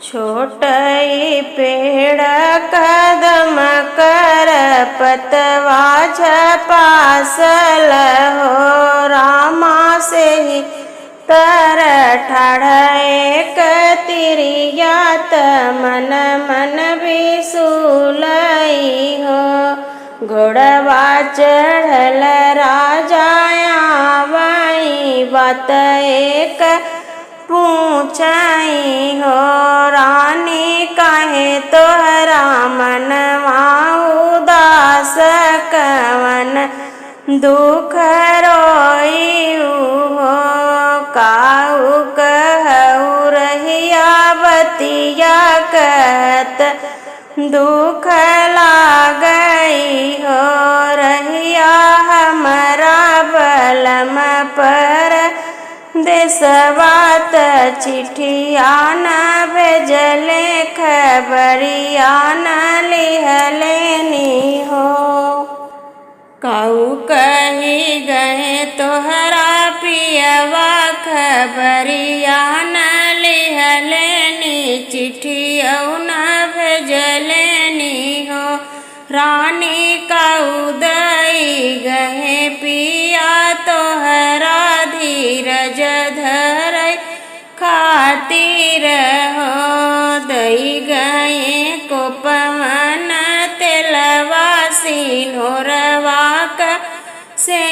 छोटई पेड़ कदम कर पतवा झपासल हो रामा से ही तर ठाढ़ एक तिरिया मन मन बिसुलई हो घोड़वा चढ़ल राजाया वही बात एक पूछई हो रानी काहे तोहरा मनवा उदास कवन दुख रोई हो काहू कहू रहिया बतिया कहत दुख लागई हो रहिया हमारा बलम पर देशवात चिठिया न भेजले खबरिया न लिहलेनी हो काऊ कही गए तोहरा पियवा खबरिया न लिहलेनी चिठिया न भेजलेनी हो रानी काऊ दई गए पिया तोहरा धीरज धर खातिर हो दई गए को पवन तेलवा सिनोरवा से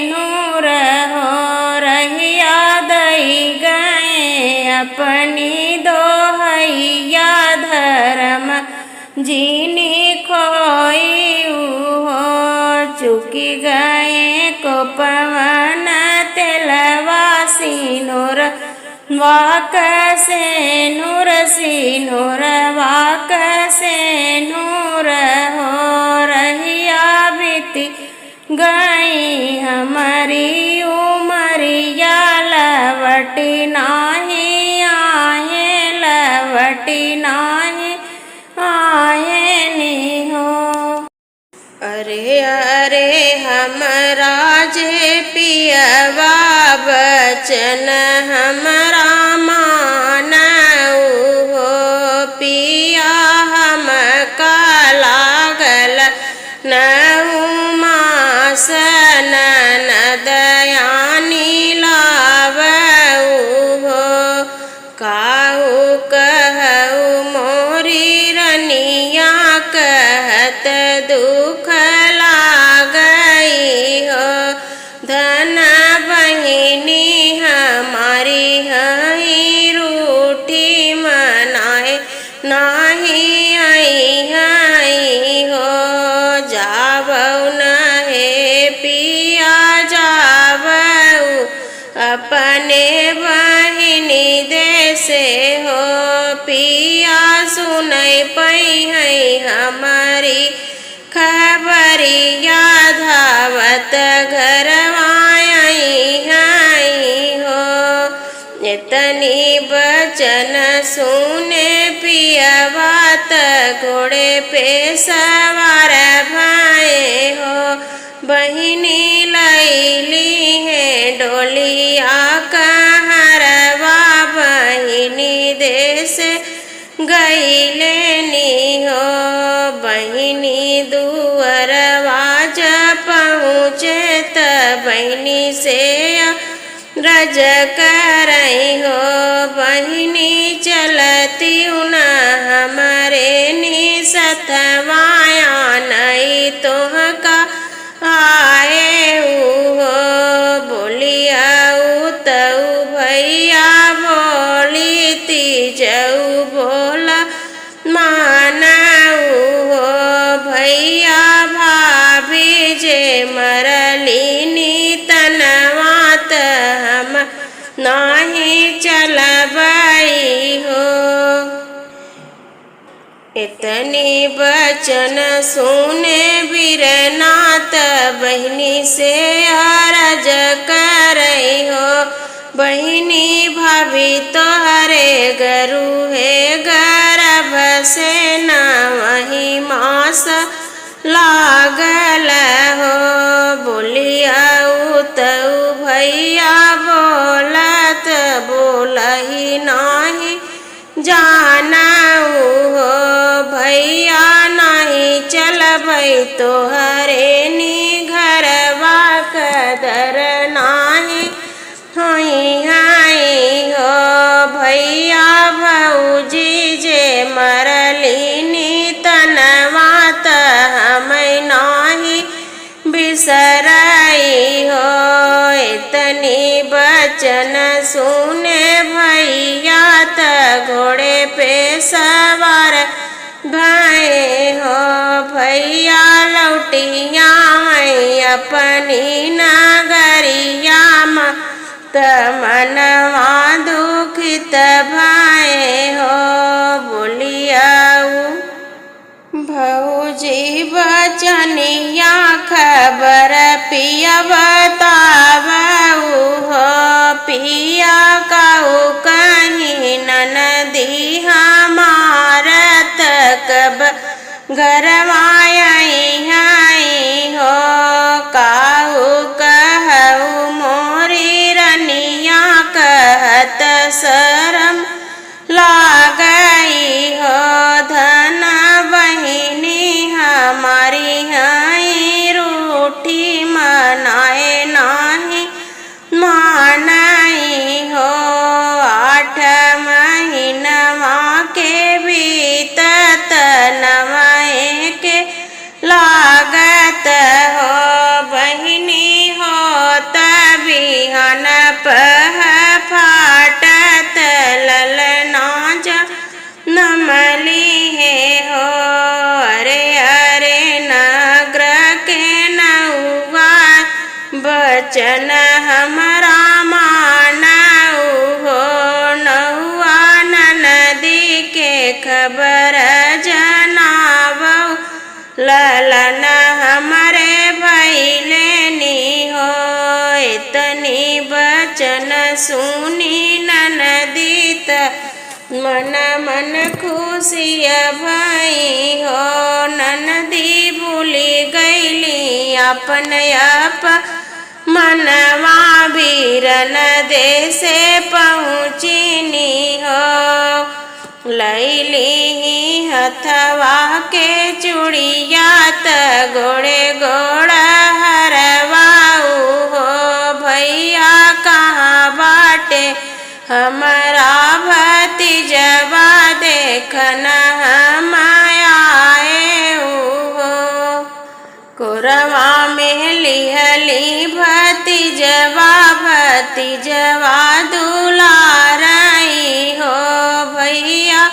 नूर हो रहिया दई गए अपनी दोहैया धर्म जीनी खोई हो चुकी गए को पवन तेलवा सिनोर वाक से नूर सिनोर वाक से नूर हो रहिया बीती गई हमारी उमरिया लवटी नाही आए लवटी नाही आए नी हो अरे अरे हमरा जे पियवा बचन हमरा मानऊ हो पिया हम का लागल नऊ मास नदयानी लावऊ हो काहू कहू मोरी रनिया कहत दुख लागई हो धन बहिनी हमारी हई रूठी मनाए नाही आई हई हो जावऊ नहे पिया जावऊ अपने बहिनी देसे हो पिया सुनई पई है हमारी खबरिया धावत घरवाई हई हो इतनी बचन सुने पियवा घोड़े पे सवार भाए हो बहिनी लैली है डोलिया कहरवा बहिनी देश गईलेनी हो बहिनी दुअरवा जब पहुँचे त बहिनी से रज करई हो बहिनी चलती न हमारे नी सतवाया नहीं तोह का आए हो बोलिया तऊ भैया बोली तीजऊ बोला मानऊ हो भैया भाभी जे मरली तनवात हम नाही चलबई हो इतनी बचन सुने बीरनाथ बहिनी से अरज करई हो बहिनी भाभी तोहरे गरु है गर्भ से न वही मास लागल हो बोलिया तऊ भैया बोलत बोलही नाही जानऊ हो भैया नहीं चलबै तोहरे नी घरवा कदर नाही हई हई हो भैया भौजी जे मरलिनी तनवा त हमें नाही बिसरई हो इतनी बचन सुने भैया त घोड़े पे सवार भये हो भैया लौटिया अपनी नगरिया त मनवा दुखित भये हो बोलियाऊ भौजी बचनिया खबर पिया बतावऊ हो पिया काऊ कहीं ननदी हमारत कब घरवाई हो काऊ कहऊ मोरी रनिया कहत शरम लागई हो धन बहिनी हमारी हई रूठी मनाए नाही मानई हो 8 महीनवा के बीतत नवाए के लागत हो बहिनी हो तबिहन पह फाटत ललना नमली है हो अरे अरे नगर के नौवा बचन हमरा मानऊ हो नौवा नदी के खबर जनावऊ ललन हमरे भैले नी हो इतनी बचन सुनी ननदी त मन मन खुशिया भई हो ननदी भूली गईली अपन आप मनवा बीरन देसे पहुँचीनी हो लैली हथवा के चूड़िया त गोड़े गोड़ा हरवाऊ हो भैया कहाँ बाटे हमारा भतीजवा देखन हम आए हो कोरवा में लिहली भतीजवा भतीजवा दुलारई हो भैया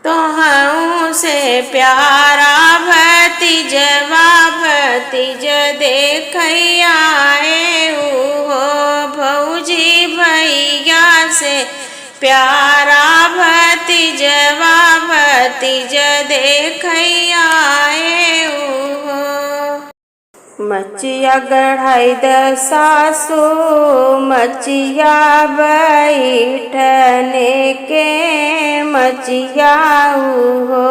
तोहू से प्यारा भतीजवा भतीज देख आए हो भौजी भैया से प्यारा भतीजवा भतीज देख आए हो मचिया गढ़ाई द सासू मचिया बैठने के मचिया हो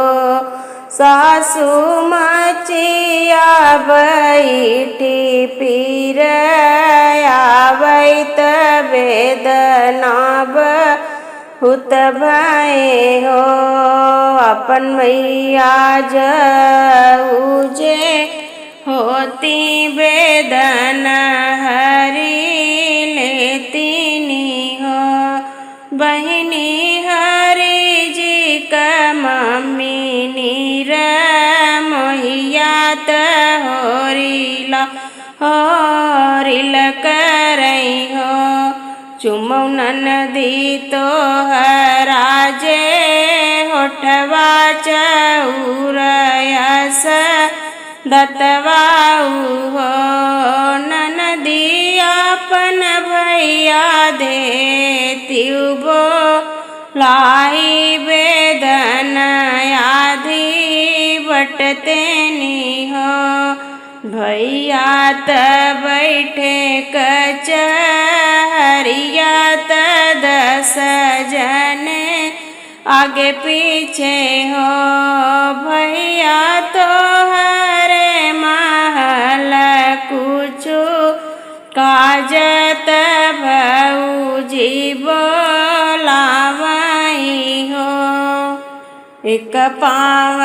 सासू मचिया बैठी पीर आवै वेदना बहुत भये हो अपन मैया जऊजे होती वेदना हरी लेती हो बहिनी हरी जी का मम्मी नीर मोहिया त होरिल करई हो चुमौ ननदी तो हराजे होठवा चौरयस दतवाऊ हो ननदी अपन भैया देती बो लाई वेदन आधी बटतेनी हो भैया त बैठे कचहरिया त 10 जने आगे पीछे हो भैया तो हरे महल कुछु काजत भौजी बोलावई एक पाँव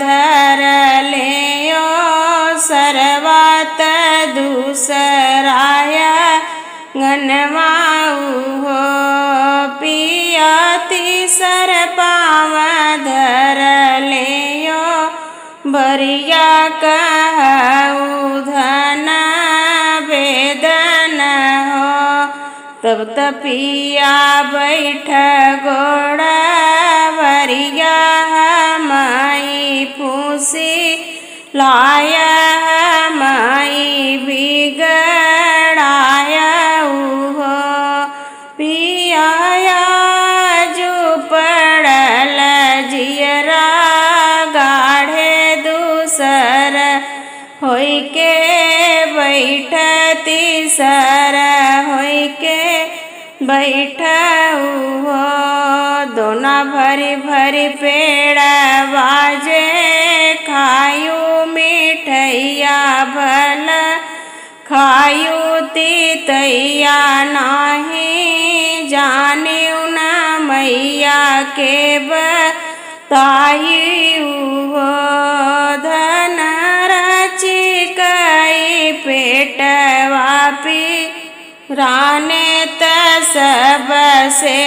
धर लेयो सरवात दूसराया गनवाऊ हो पिया तीसर पाँव धर लेयो बरिया कहऊ धन वेदन हो तब तपिया बैठ गोड़ा बरिया माई फूसी लाया माई बिगड़ाया हो पियाया जो पड़ल जियरा गाढ़े दूसर होई के बैठ तीसर होई के बैठऊ हो दोना भरी भरी पेड़ बाजे खायू मिठैया भल खायू तीतैया नाही जानियू न मैया के बताई हो धन रची कई पेट वापी राने त सब से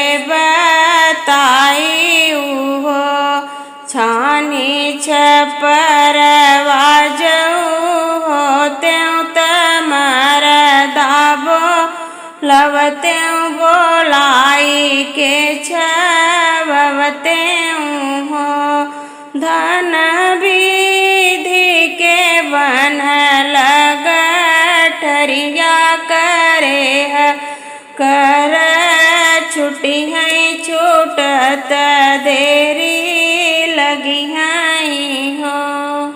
बताई हो छानी छपर वाजऊ होते तमर दाबो लवते बोलाई के छवते हो धन विधि के बन लगठरिया करे है कर छुट्टी है छूटत देरी लगी है